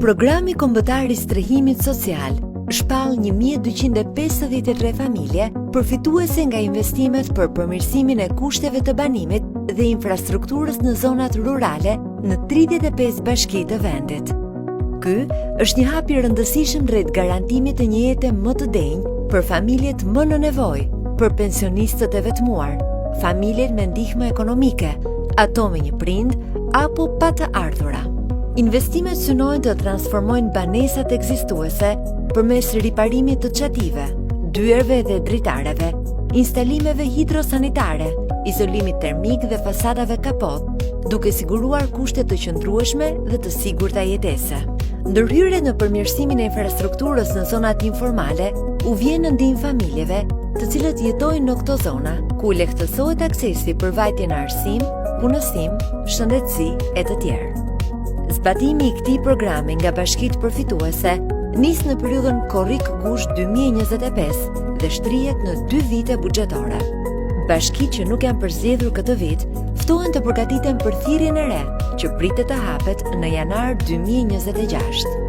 Programi kombëtar i strehimit social shpall 1253 familje përfituese nga investimet për përmirësimin e kushteve të banimit dhe infrastrukturës në zonat rurale në 35 bashki të vendit. Ky është një hap i rëndësishëm drejt garantimit të një jete më të denjë për familjet më në nevojë, për pensionistët e vetmuar, familjet me ndihmë ekonomike, ato me një prind apo pa të ardhura. Investimet synojnë të transformojnë banesat ekzistuese përmes riparimit të çative, dyerve dhe dritareve, instalimeve hidrosanitare, izolimit termik dhe fasadave kapot, duke siguruar kushte të qëndrueshme dhe të sigurta jetese. Ndërhyrje në përmirësimin e infrastrukturës në zonat informale u vjen në ndihmë familjeve të cilët jetojnë në këto zona, ku lehtësohet aksesi për vajtje në arsim, punësim, shëndetësi e të tjerë. Zbatimi i këtij programi nga bashkitë përfituese nis në periudhën korrik-gush 2025 dhe shtrihet në 2 vite buxhetore. Bashkitë që nuk janë përzgjedhur këtë vit ftohen të përgatiten për thirrjen e re, që pritet të hapet në janar 2026.